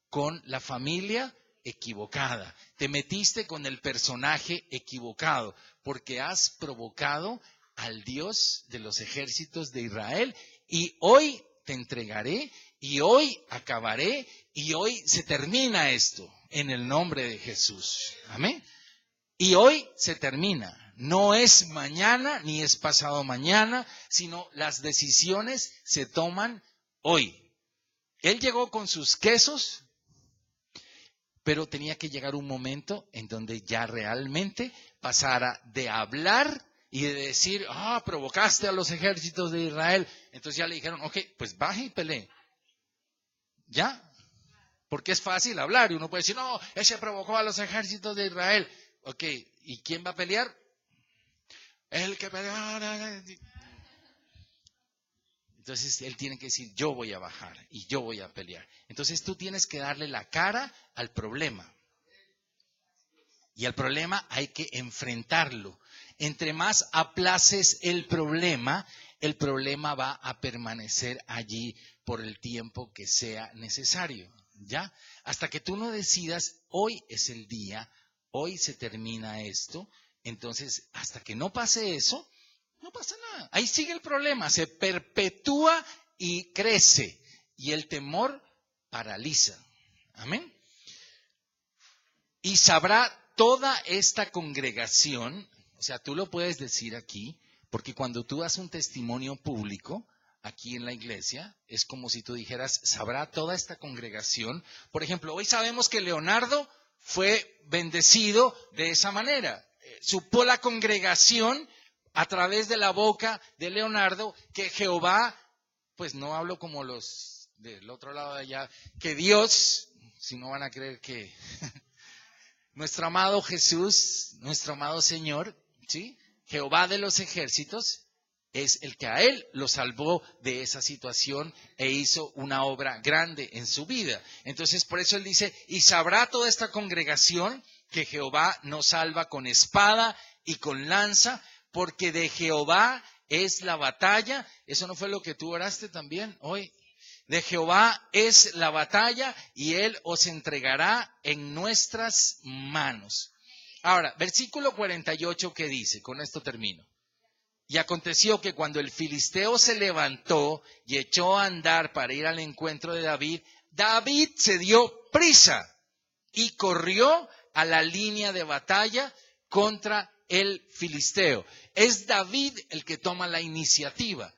con la familia equivocada, te metiste con el personaje equivocado, porque has provocado al Dios de los ejércitos de Israel y hoy te entregaré y hoy acabaré y hoy se termina esto en el nombre de Jesús. Amén. Y hoy se termina. No es mañana ni es pasado mañana, sino las decisiones se toman hoy. Él llegó con sus quesos, pero tenía que llegar un momento en donde ya realmente pasara de hablar y de decir, provocaste a los ejércitos de Israel. Entonces ya le dijeron, ok, pues baje y pelee. ¿Ya? Porque es fácil hablar y uno puede decir, no, ese provocó a los ejércitos de Israel. Ok, ¿y quién va a pelear? El que pelea. Entonces él tiene que decir, yo voy a bajar y yo voy a pelear. Entonces tú tienes que darle la cara al problema. Y el problema hay que enfrentarlo. Entre más aplaces el problema va a permanecer allí por el tiempo que sea necesario, ¿ya? Hasta que tú no decidas, hoy es el día, hoy se termina esto, entonces hasta que no pase eso, no pasa nada. Ahí sigue el problema, se perpetúa y crece, y el temor paraliza. Amén. Y sabrá toda esta congregación, o sea, tú lo puedes decir aquí, porque cuando tú das un testimonio público aquí en la iglesia, es como si tú dijeras, sabrá toda esta congregación. Por ejemplo, hoy sabemos que Leonardo fue bendecido de esa manera. Supo la congregación a través de la boca de Leonardo que Jehová, pues no hablo como los del otro lado de allá, que Dios, si no van a creer que nuestro amado Jesús, nuestro amado Señor, ¿sí? Jehová de los ejércitos, es el que a él lo salvó de esa situación e hizo una obra grande en su vida. Entonces, por eso él dice, y sabrá toda esta congregación que Jehová nos salva con espada y con lanza, porque de Jehová es la batalla. ¿Eso no fue lo que tú oraste también hoy? De Jehová es la batalla y él os entregará en nuestras manos. Ahora, versículo 48, ¿qué dice? Con esto termino. Y aconteció que cuando el filisteo se levantó y echó a andar para ir al encuentro de David, David se dio prisa y corrió a la línea de batalla contra el filisteo. Es David el que toma la iniciativa.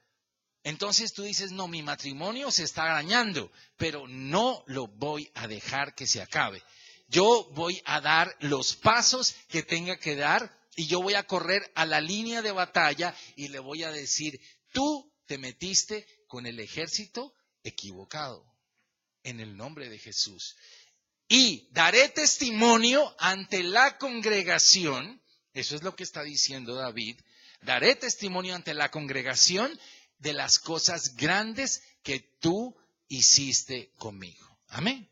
Entonces tú dices, no, mi matrimonio se está dañando, pero no lo voy a dejar que se acabe. Yo voy a dar los pasos que tenga que dar y yo voy a correr a la línea de batalla y le voy a decir, tú te metiste con el ejército equivocado, en el nombre de Jesús. Y daré testimonio ante la congregación, eso es lo que está diciendo David, daré testimonio ante la congregación de las cosas grandes que tú hiciste conmigo. Amén.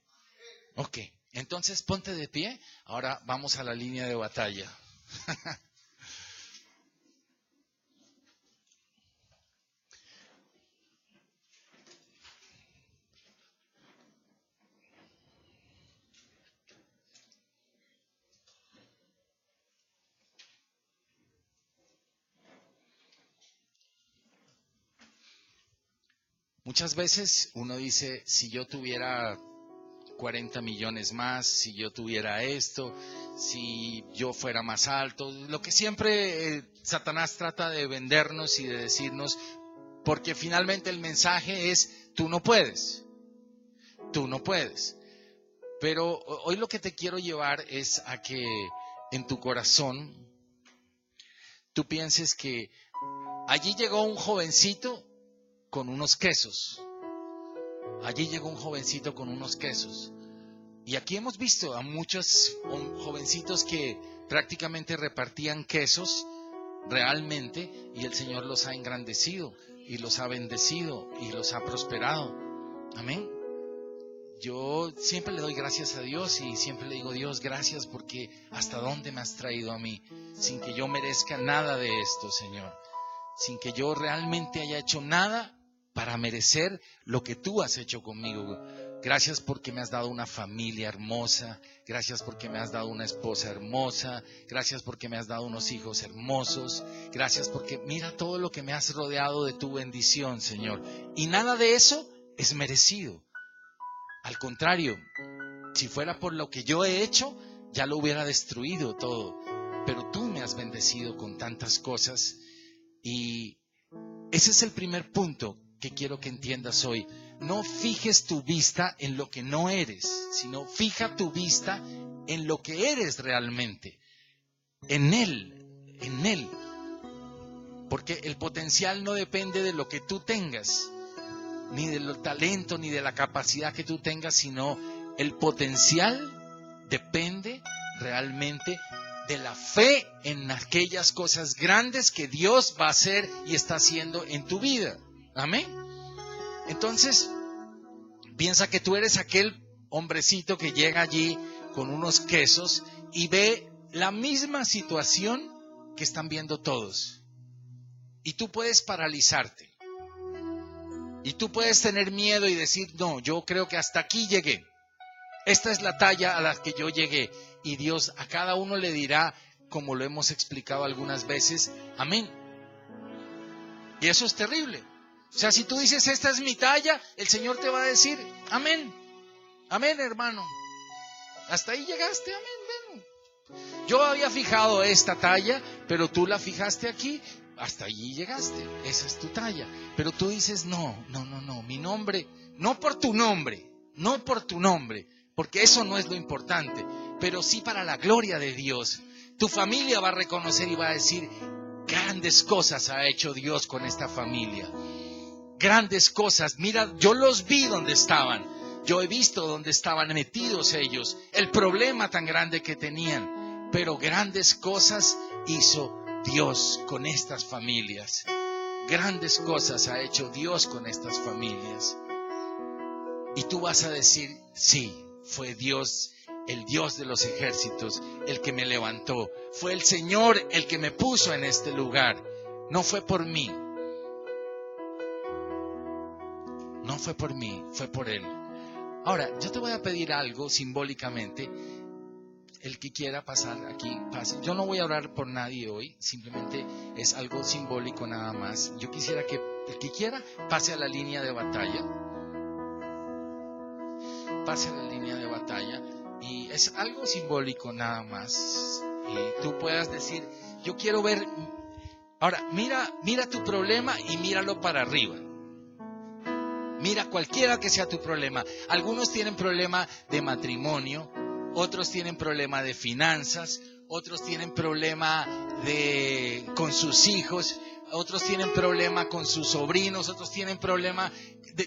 Ok, entonces ponte de pie. Ahora vamos a la línea de batalla. Muchas veces uno dice, si yo tuviera 40 millones más, si yo tuviera esto, si yo fuera más alto, lo que siempre Satanás trata de vendernos y de decirnos, porque finalmente el mensaje es, tú no puedes, tú no puedes. Pero hoy lo que te quiero llevar es a que en tu corazón tú pienses que allí llegó un jovencito con unos quesos. Allí llegó un jovencito con unos quesos. Y aquí hemos visto a muchos jovencitos que prácticamente repartían quesos realmente, y el Señor los ha engrandecido y los ha bendecido y los ha prosperado. Amén. Yo siempre le doy gracias a Dios y siempre le digo, Dios, gracias porque hasta dónde me has traído a mí, sin que yo merezca nada de esto, Señor, sin que yo realmente haya hecho nada para merecer lo que tú has hecho conmigo. Gracias porque me has dado una familia hermosa, gracias porque me has dado una esposa hermosa, gracias porque me has dado unos hijos hermosos, gracias porque mira todo lo que me has rodeado de tu bendición, Señor. Y nada de eso es merecido. Al contrario, si fuera por lo que yo he hecho, ya lo hubiera destruido todo. Pero tú me has bendecido con tantas cosas y ese es el primer punto que quiero que entiendas hoy. No fijes tu vista en lo que no eres, sino fija tu vista en lo que eres realmente. En Él. Porque el potencial no depende de lo que tú tengas, ni del talento, ni de la capacidad que tú tengas, sino el potencial depende realmente de la fe en aquellas cosas grandes que Dios va a hacer y está haciendo en tu vida. Amén. Entonces, piensa que tú eres aquel hombrecito que llega allí con unos quesos y ve la misma situación que están viendo todos. Y tú puedes paralizarte. Y tú puedes tener miedo y decir, no, yo creo que hasta aquí llegué. Esta es la talla a la que yo llegué. Y Dios a cada uno le dirá, como lo hemos explicado algunas veces, amén. Y eso es terrible. O sea, si tú dices, esta es mi talla, el Señor te va a decir, amén. Amén, hermano. Hasta ahí llegaste, amén. Bueno. Yo había fijado esta talla, pero tú la fijaste aquí. Hasta allí llegaste, esa es tu talla. Pero tú dices, no, mi nombre, no por tu nombre, porque eso no es lo importante, pero sí para la gloria de Dios. Tu familia va a reconocer y va a decir, grandes cosas ha hecho Dios con esta familia. Grandes cosas, mira, yo los vi donde estaban, yo he visto donde estaban metidos ellos, el problema tan grande que tenían, pero grandes cosas hizo Dios con estas familias. Grandes cosas ha hecho Dios con estas familias. Y tú vas a decir, sí, fue Dios, el Dios de los ejércitos, el que me levantó. Fue el Señor el que me puso en este lugar. No fue por mí. No fue por mí, fue por Él. Ahora, yo te voy a pedir algo simbólicamente. El que quiera pasar aquí, pase. Yo no voy a orar por nadie hoy, simplemente es algo simbólico nada más. Yo quisiera que el que quiera pase a la línea de batalla. Pase a la línea de batalla y es algo simbólico nada más. Y tú puedas decir, yo quiero ver. Ahora, mira tu problema y míralo para arriba. Mira cualquiera que sea tu problema. Algunos tienen problema de matrimonio. Otros tienen problema de finanzas, otros tienen problema con sus hijos, otros tienen problema con sus sobrinos, otros tienen problema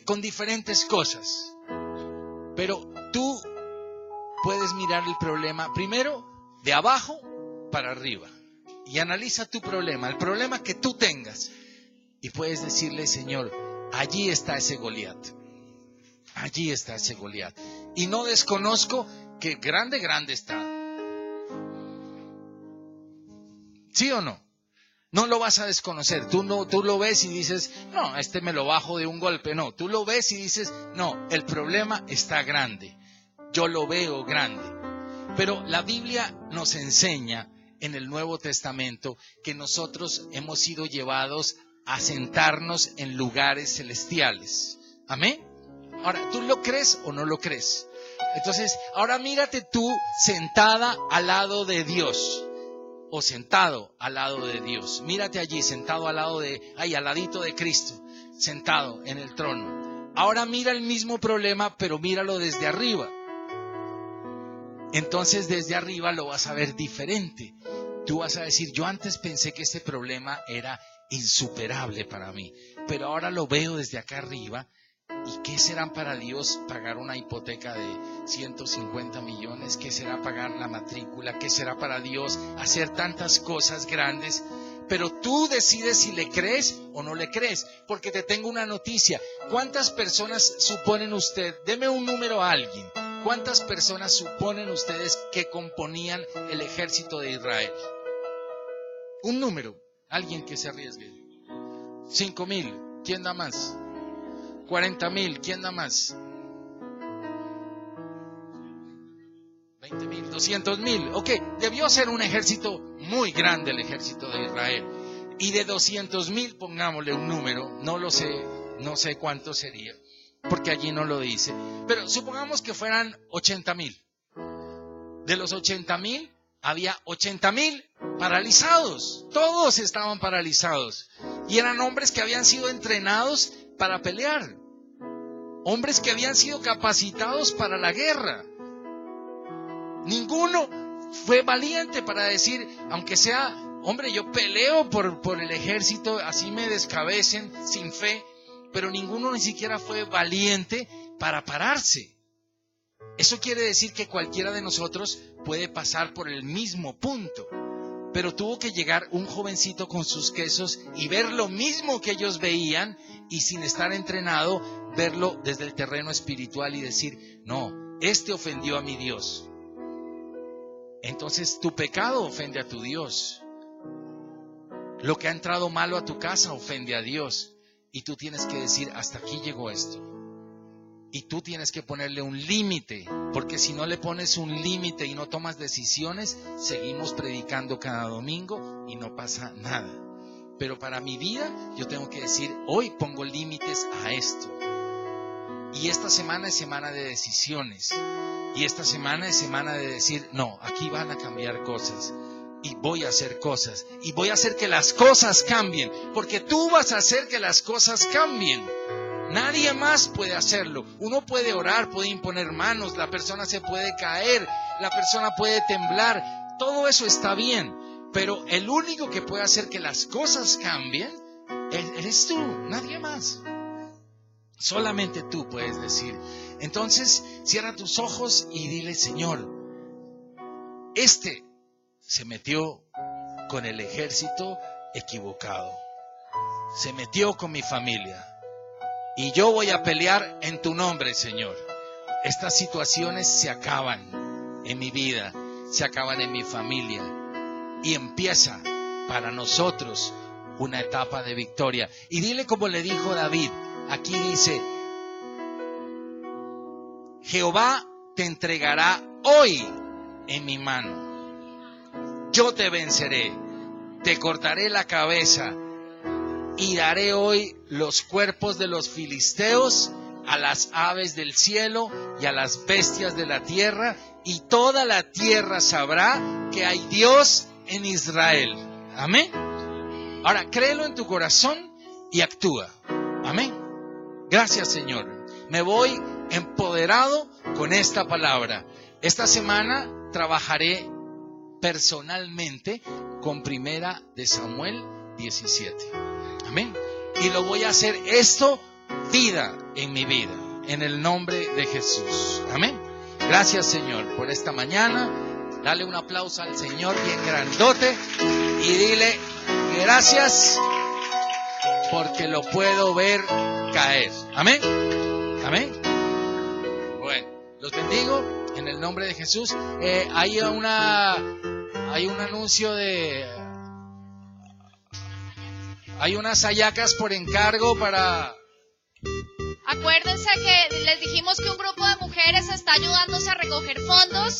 con diferentes cosas. Pero tú puedes mirar el problema primero de abajo para arriba y analiza tu problema, el problema que tú tengas. Y puedes decirle, Señor, allí está ese Goliat. Allí está ese Goliat. Y no desconozco que grande está. ¿Sí o no? No lo vas a desconocer. Tú lo ves y dices, no, me lo bajo de un golpe. No, tú lo ves y dices, no, el problema está grande. Yo lo veo grande. Pero la Biblia nos enseña en el Nuevo Testamento que nosotros hemos sido llevados a sentarnos en lugares celestiales. ¿Amén? Ahora, ¿tú lo crees o no lo crees? Entonces, ahora mírate tú sentada al lado de Dios o sentado al lado de Dios. Mírate allí sentado al ladito de Cristo, sentado en el trono. Ahora mira el mismo problema, pero míralo desde arriba. Entonces, desde arriba lo vas a ver diferente. Tú vas a decir, yo antes pensé que este problema era insuperable para mí, pero ahora lo veo desde acá arriba. ¿Y qué será para Dios pagar una hipoteca de 150 millones? ¿Qué será pagar la matrícula? ¿Qué será para Dios hacer tantas cosas grandes? Pero tú decides si le crees o no le crees, porque te tengo una noticia. ¿Cuántas personas suponen usted? Deme un número a alguien. ¿Cuántas personas suponen ustedes que componían el ejército de Israel? Un número, alguien que se arriesgue. 5,000, ¿quién da más? 40,000, ¿quién da más? 20,000, 200,000. Ok, debió ser un ejército muy grande el ejército de Israel. Y de 200,000, pongámosle un número, no lo sé, no sé cuánto sería, porque allí no lo dice. Pero supongamos que fueran 80,000. De los 80,000, había 80,000 paralizados. Todos estaban paralizados. Y eran hombres que habían sido entrenados para pelear. Hombres que habían sido capacitados para la guerra. Ninguno fue valiente para decir, aunque sea, hombre, yo peleo por el ejército, así me descabecen sin fe, pero ninguno ni siquiera fue valiente para pararse. Eso quiere decir que cualquiera de nosotros puede pasar por el mismo punto. Pero tuvo que llegar un jovencito con sus quesos y ver lo mismo que ellos veían y sin estar entrenado, verlo desde el terreno espiritual y decir, no, este ofendió a mi Dios. entonces tu pecado ofende a tu Dios. Lo que ha entrado malo a tu casa ofende a Dios. Y tú tienes que decir, hasta aquí llegó esto. Y tú tienes que ponerle un límite, porque si no le pones un límite y no tomas decisiones, seguimos predicando cada domingo y no pasa nada. Pero para mi vida, yo tengo que decir, hoy pongo límites a esto. Y esta semana es semana de decisiones. Y esta semana es semana de decir, no, aquí van a cambiar cosas. Y voy a hacer cosas. Y voy a hacer que las cosas cambien. Porque tú vas a hacer que las cosas cambien. Nadie más puede hacerlo. Uno puede orar, puede imponer manos, la persona se puede caer, la persona puede temblar. Todo eso está bien. Pero el único que puede hacer que las cosas cambien, eres tú, nadie más. Solamente tú puedes decir. Entonces, cierra tus ojos y dile, Señor, este se metió con el ejército equivocado. Se metió con mi familia. Y yo voy a pelear en tu nombre, Señor. Estas situaciones se acaban en mi vida, se acaban en mi familia. Y empieza para nosotros una etapa de victoria. Y dile como le dijo David, aquí dice, Jehová te entregará hoy en mi mano. Yo te venceré, te cortaré la cabeza y daré hoy los cuerpos de los filisteos a las aves del cielo y a las bestias de la tierra, y toda la tierra sabrá que hay Dios en Israel. Amén. Ahora, créelo en tu corazón y actúa. Amén. Gracias, Señor. Me voy empoderado con esta palabra. Esta semana trabajaré personalmente con 1 Samuel 17. Amén. Y lo voy a hacer esto vida en mi vida, en el nombre de Jesús. Amén. Gracias, Señor, por esta mañana. Dale un aplauso al Señor bien grandote y dile gracias porque lo puedo ver caer. Amén. Amén. Bueno, los bendigo en el nombre de Jesús. Hay un anuncio de... Hay unas hallacas por encargo para... Acuérdense que les dijimos que un grupo de mujeres está ayudándose a recoger fondos.